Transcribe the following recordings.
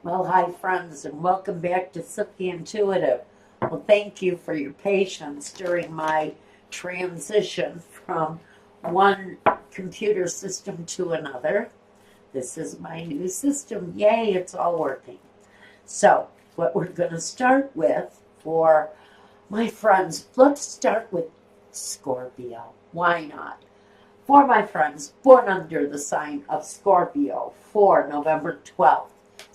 Well, hi, friends, and welcome back to Silky Intuitive. Well, thank you for your patience during my transition from one computer system to another. This is my new system. Yay, it's all working. So, what we're going to start with for my friends, let's start with Scorpio. Why not? For my friends born under the sign of Scorpio for November 12th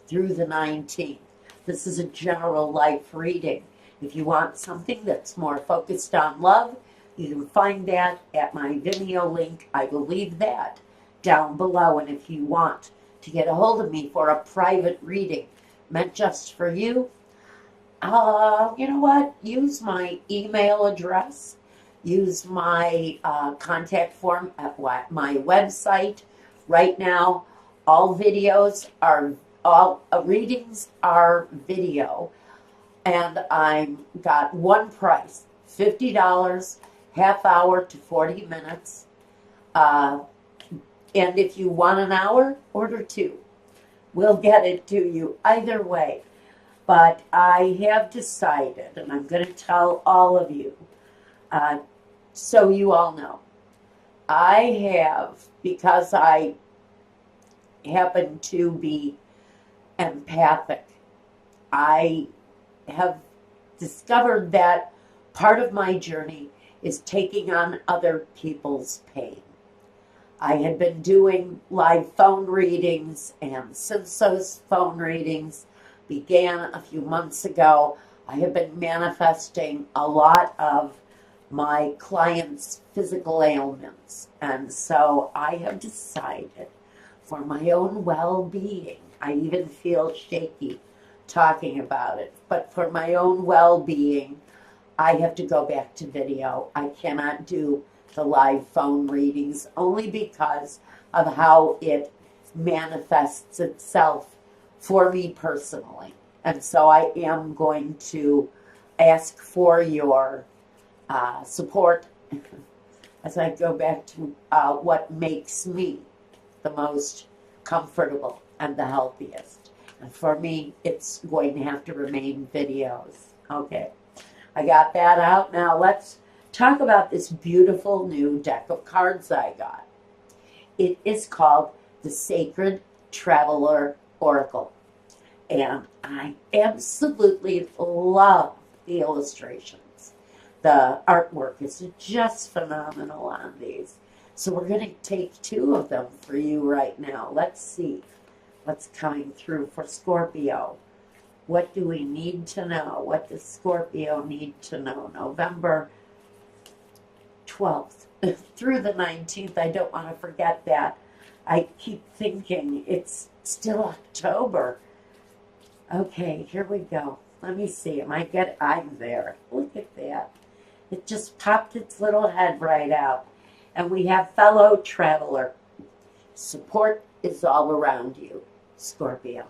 through the 19th. This is a general life reading. If you want something that's more focused on love, you can find that at my Vimeo link. I will leave that down below. And if you want to get a hold of me for a private reading meant just for you, you know what? Use my email address. Use my contact form at my website. Right now, all readings are video, and I'm got one price: $50, half hour to 40 minutes. And if you want an hour, order two. We'll get it to you either way. But I have decided, and I'm going to tell all of you, so you all know, I have, because I happen to be empathic, I have discovered that part of my journey is taking on other people's pain. I had been doing live phone readings, and since those phone readings began a few months ago, I have been manifesting a lot of my clients' physical ailments. And so I have decided, for my own well-being, I even feel shaky talking about it, but for my own well-being, I have to go back to video. I cannot do the live phone readings only because of how it manifests itself for me personally. And so I am going to ask for your support as I go back to what makes me the most comfortable and the healthiest. And for me, it's going to have to remain videos. Okay, I got that out. Now let's talk about this beautiful new deck of cards I got. It is called the Sacred Traveler Oracle. And I absolutely love the illustrations. The artwork is just phenomenal on these. So we're going to take two of them for you right now. Let's see what's coming through for Scorpio. What do we need to know? What does Scorpio need to know? November 12th through the 19th. I don't want to forget that. I keep thinking it's still October. Okay, here we go. Let me see. I'm there. Look at that. It just popped its little head right out. And we have fellow traveler. Support is all around you, Scorpio.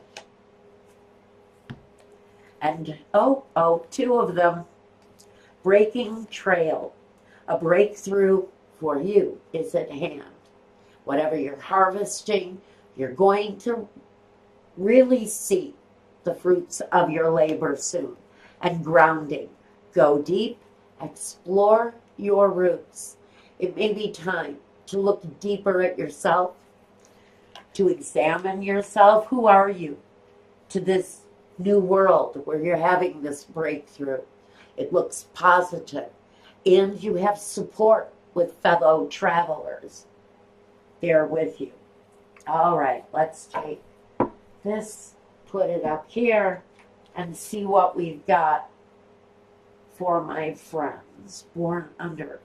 And, two of them. Breaking trail. A breakthrough for you is at hand. Whatever you're harvesting, you're going to really see the fruits of your labor soon. And grounding. Go deep. Explore your roots. It may be time to look deeper at yourself, to examine yourself. Who are you to this new world where you're having this breakthrough? It looks positive, and you have support with fellow travelers there with you. All right, let's take this, put it up here, and see what we've got for my friends born under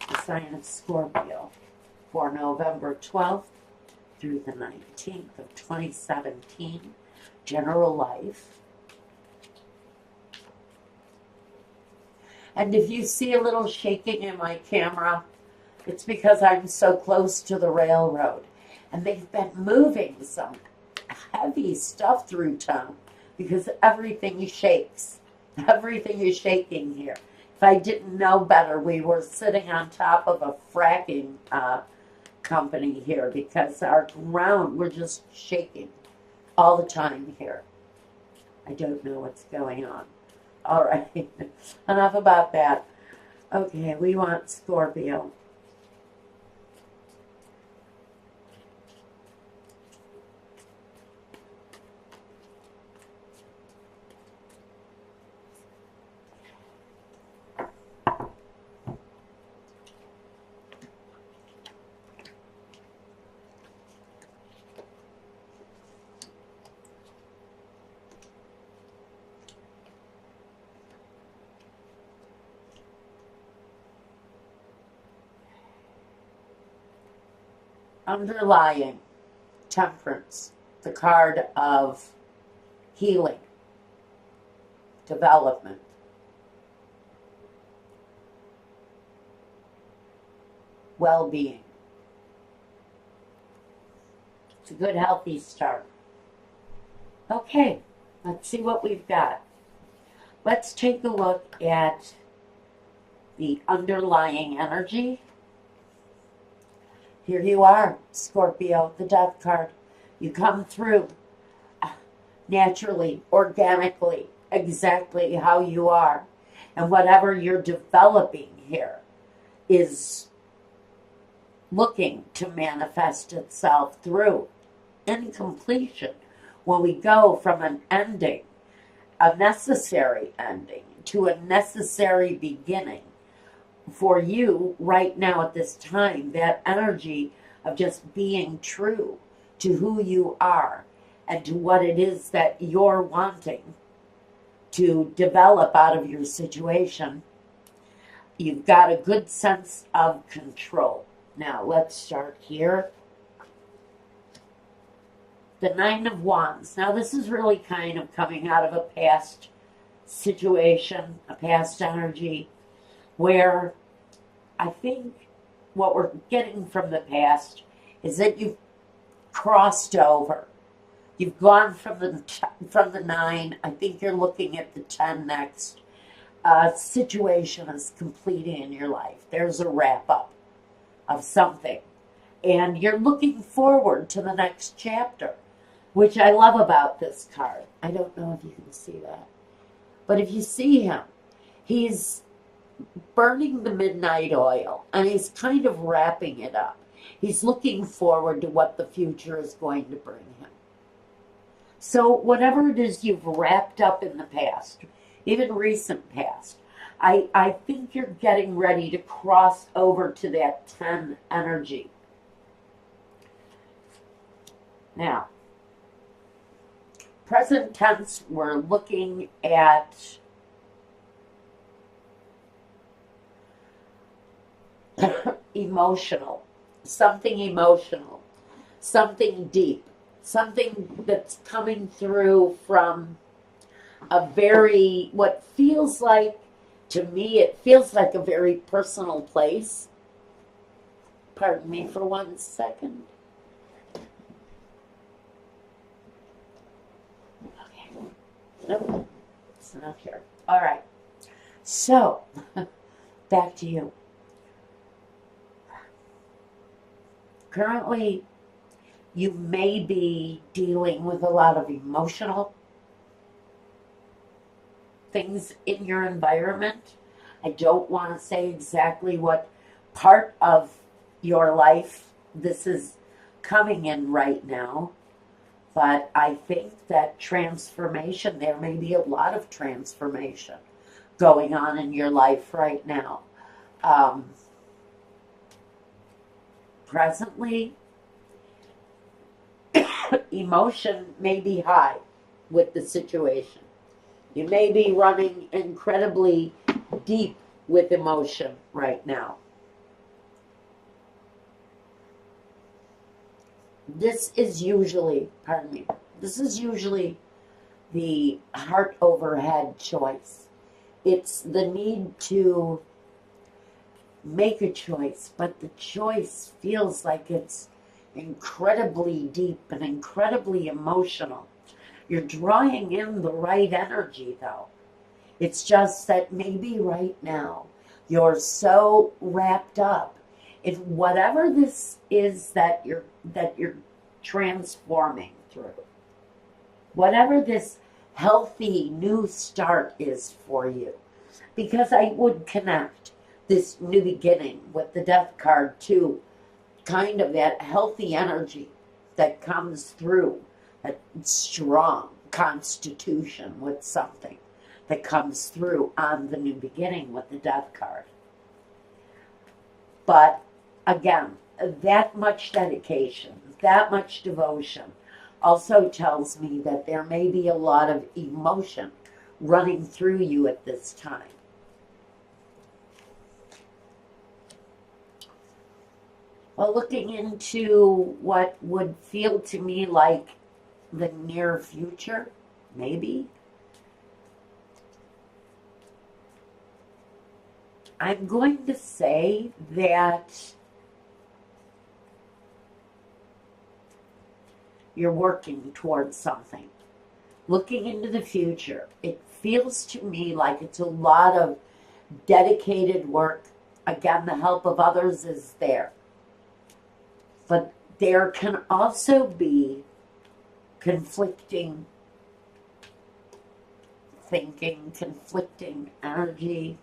the sign of Scorpio for November 12th through the 19th of 2017, general life. And if you see a little shaking in my camera, it's because I'm so close to the railroad. And they've been moving some heavy stuff through town because everything shakes. Everything is shaking here. If I didn't know better, we were sitting on top of a fracking company here because our ground, we're just shaking all the time here. I don't know what's going on. All right, enough about that. Okay, we want Scorpio. Underlying Temperance, the card of healing, development. Well-being. It's a good, healthy start. Okay, let's see what we've got. Let's take a look at the underlying energy. Here you are, Scorpio, the Death card. You come through naturally, organically, exactly how you are. And whatever you're developing here is looking to manifest itself through incompletion. When we go from an ending, a necessary ending, to a necessary beginning, for you right now at this time, that energy of just being true to who you are and to what it is that you're wanting to develop out of your situation, you've got a good sense of control. Now let's start here. The Nine of Wands. Now this is really kind of coming out of a past situation, a past energy, where I think what we're getting from the past is that you've crossed over. You've gone from the 9. I think you're looking at the 10 next. Situation is completing in your life. There's a wrap up of something. And you're looking forward to the next chapter, which I love about this card. I don't know if you can see that. But if you see him, he's burning the midnight oil, and he's kind of wrapping it up. He's looking forward to what the future is going to bring him. So whatever it is you've wrapped up in the past, even recent past, I think you're getting ready to cross over to that 10 energy. Now, present tense, we're looking at emotional, something deep, something that's coming through from a very, what feels like, to me, it feels like a very personal place. Pardon me for 1 second. Okay. Nope, it's not here. All right. So, back to you. Currently, you may be dealing with a lot of emotional things in your environment. I don't want to say exactly what part of your life this is coming in right now, but I think that transformation, there may be a lot of transformation going on in your life right now. Presently, emotion may be high with the situation. You may be running incredibly deep with emotion right now. This is usually the heart over head choice. It's the need to make a choice, but the choice feels like it's incredibly deep and incredibly emotional. You're drawing in the right energy, though. It's just that maybe right now you're so wrapped up in whatever this is that you're transforming through. Whatever this healthy new start is for you. Because I would connect this new beginning with the death card to kind of that healthy energy that comes through, a strong constitution with something that comes through on the new beginning with the death card. But again, that much dedication, that much devotion also tells me that there may be a lot of emotion running through you at this time. Well, looking into what would feel to me like the near future, maybe, I'm going to say that you're working towards something. Looking into the future, it feels to me like it's a lot of dedicated work. Again, the help of others is there. But there can also be conflicting thinking, conflicting energy.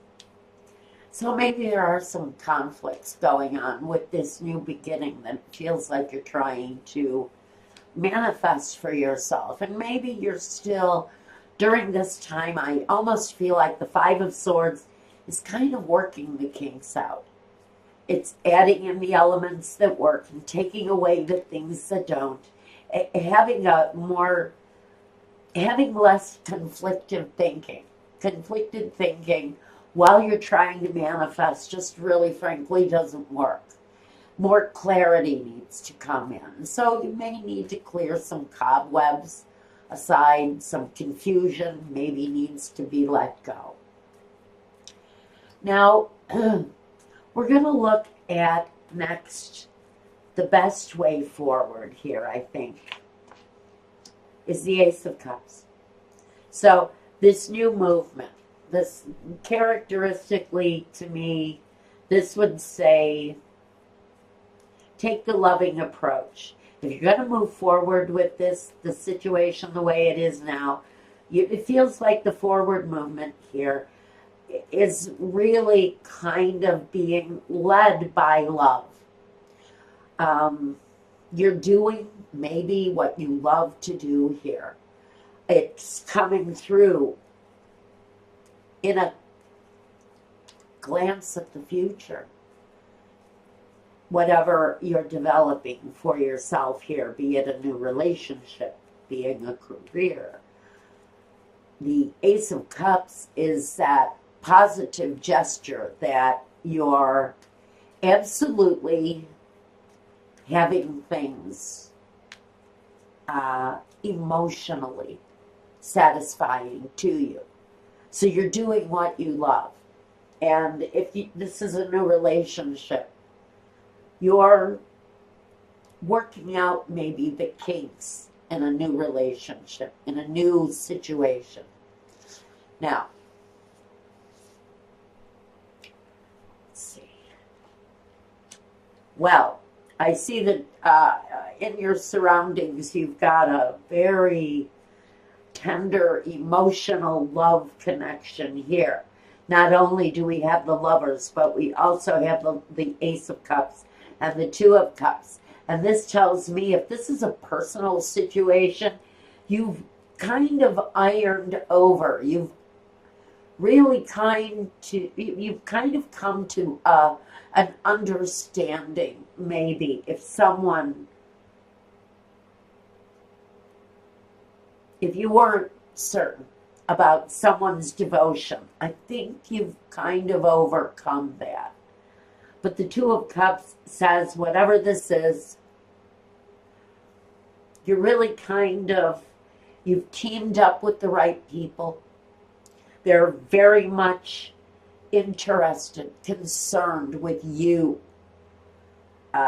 So maybe there are some conflicts going on with this new beginning that feels like you're trying to manifest for yourself. And maybe you're still, during this time, I almost feel like the Five of Swords is kind of working the kinks out. It's adding in the elements that work and taking away the things that don't. Having less conflicted thinking while you're trying to manifest just really frankly doesn't work. More clarity needs to come in. So you may need to clear some cobwebs aside, some confusion maybe needs to be let go. Now, we're going to look at next, the best way forward here, I think, is the Ace of Cups. So this new movement, this characteristically to me, this would say, take the loving approach. If you're going to move forward with this, the situation the way it is now, it feels like the forward movement here is really kind of being led by love. You're doing maybe what you love to do here. It's coming through in a glance at the future. Whatever you're developing for yourself here, be it a new relationship, being a career. The Ace of Cups is that positive gesture that you're absolutely having things emotionally satisfying to you. So you're doing what you love. And if this is a new relationship, you're working out maybe the kinks in a new relationship, in a new situation. Now, let's see. Well, I see that in your surroundings you've got a very tender, emotional love connection here. Not only do we have the Lovers, but we also have the Ace of Cups and the Two of Cups. And this tells me if this is a personal situation, you've kind of ironed over. You've really you've kind of come to an understanding, maybe, if you weren't certain about someone's devotion, I think you've kind of overcome that. But the Two of Cups says whatever this is, you're really you've teamed up with the right people. They're very much interested, concerned with you.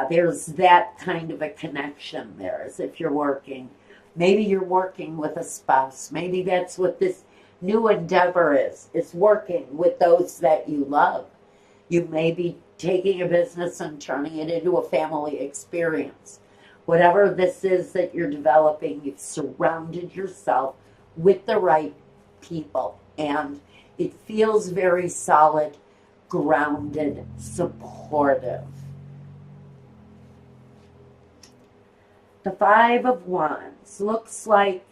There's that kind of a connection there, as if you're working. Maybe you're working with a spouse. Maybe that's what this new endeavor is. It's working with those that you love. You may be taking a business and turning it into a family experience. Whatever this is that you're developing, you've surrounded yourself with the right people. And it feels very solid, grounded, supportive. The Five of Wands looks like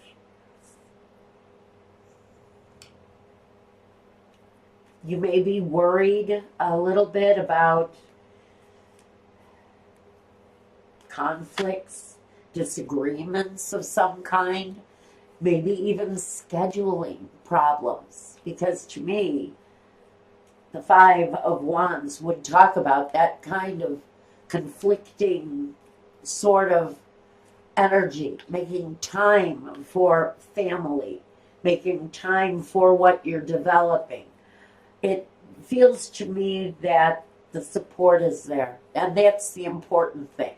you may be worried a little bit about conflicts, disagreements of some kind, maybe even scheduling problems. Because to me, the Five of Wands would talk about that kind of conflicting sort of energy, making time for family, making time for what you're developing. It feels to me that the support is there, and that's the important thing.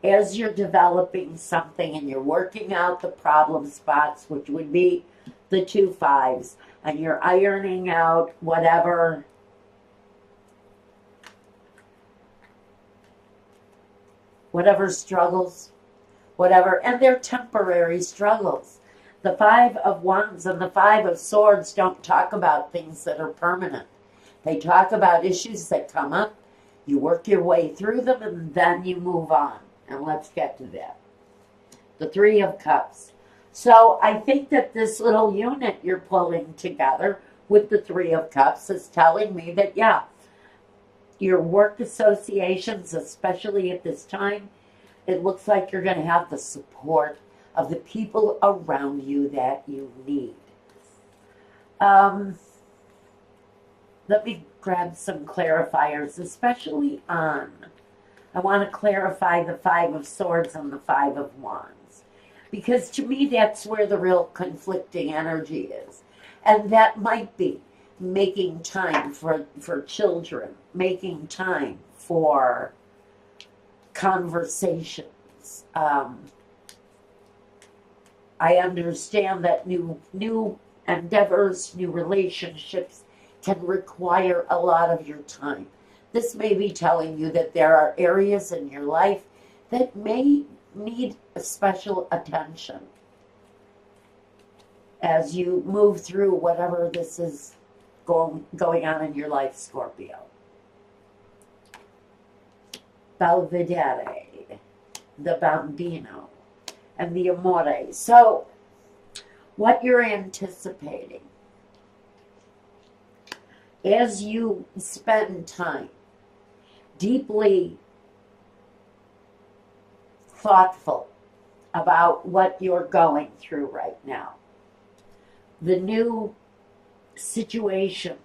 As you're developing something and you're working out the problem spots, which would be the two fives, and you're ironing out whatever struggles, and they're temporary struggles. The Five of Wands and the Five of Swords don't talk about things that are permanent. They talk about issues that come up, you work your way through them, and then you move on. And let's get to that. The Three of Cups. So I think that this little unit you're pulling together with the Three of Cups is telling me that, yeah, your work associations, especially at this time, it looks like you're going to have the support of the people around you that you need. Let me grab some clarifiers, especially on, I want to clarify the Five of Swords and the Five of Wands. Because to me, that's where the real conflicting energy is. And that might be making time for children, making time for conversations. I understand that new endeavors, new relationships can require a lot of your time. This may be telling you that there are areas in your life that may need a special attention as you move through whatever this is going on in your life, Scorpio. Belvedere, the Bambino, and the Amore. So, what you're anticipating as you spend time deeply thoughtful about what you're going through right now, the new situation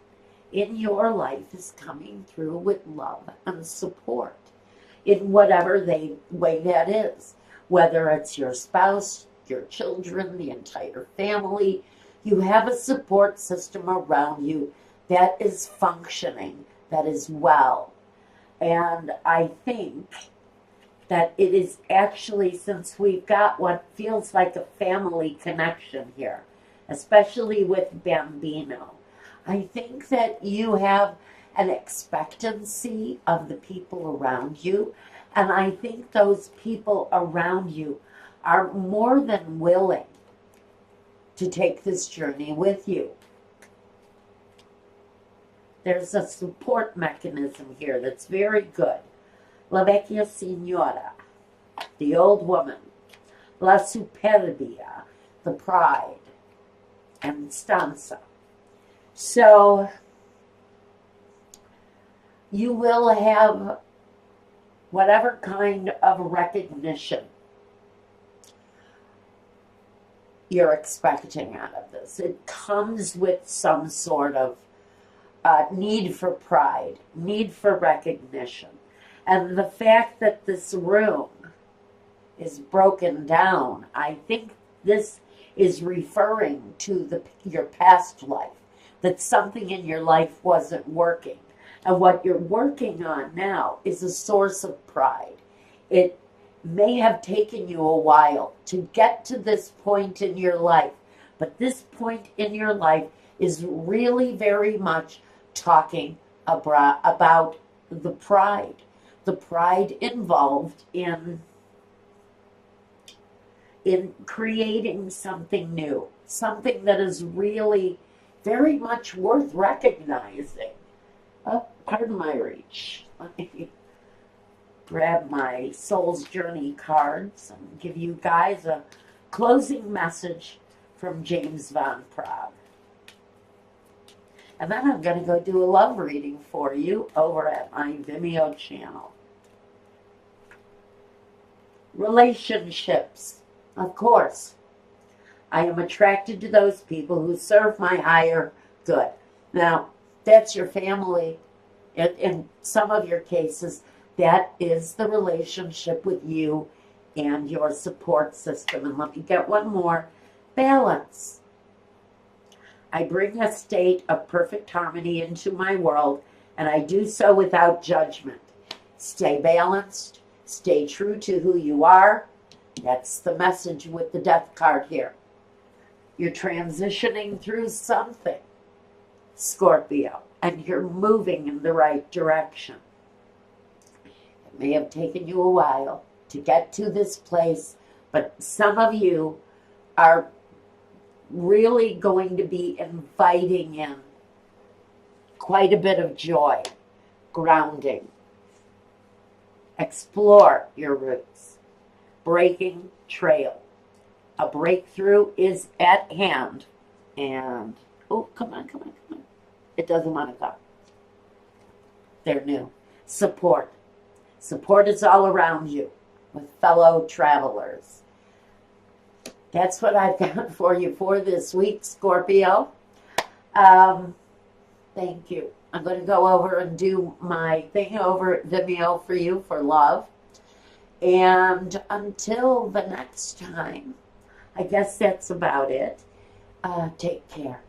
in your life is coming through with love and support in whatever way that is. Whether it's your spouse, your children, the entire family, you have a support system around you that is functioning, that is well. And I think that it is actually, since we've got what feels like a family connection here, especially with Bambino, I think that you have an expectancy of the people around you. And I think those people around you are more than willing to take this journey with you. There's a support mechanism here that's very good. La vecchia signora, the old woman. La superbia, the pride. And stanza. So, you will have whatever kind of recognition you're expecting out of this. It comes with some sort of need for pride, need for recognition. And the fact that this room is broken down, I think this is referring to your past life, that something in your life wasn't working. And what you're working on now is a source of pride. It may have taken you a while to get to this point in your life, but this point in your life is really very much talking about the pride involved in in creating something new, something that is really very much worth recognizing. Oh, pardon my reach. Let me grab my Soul's Journey cards and give you guys a closing message from James Van Praagh. And then I'm going to go do a love reading for you over at my Vimeo channel. Relationships, of course. I am attracted to those people who serve my higher good. Now, that's your family. In some of your cases, that is the relationship with you and your support system. And let me get one more. Balance. I bring a state of perfect harmony into my world, and I do so without judgment. Stay balanced. Stay true to who you are. That's the message with the Death card here. You're transitioning through something, Scorpio, and you're moving in the right direction. It may have taken you a while to get to this place, but some of you are really going to be inviting in quite a bit of joy, grounding. Explore your roots. Breaking trail. A breakthrough is at hand. And, oh, come on. It doesn't want to come. They're new. Support. Support is all around you with fellow travelers. That's what I've got for you for this week, Scorpio. Thank you. I'm going to go over and do my thing over at Vimeo for you for love. And until the next time, I guess that's about it. Take care,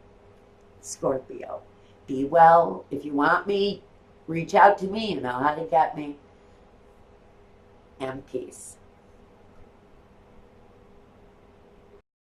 Scorpio. Be well. If you want me, reach out to me. You know how to get me. And peace.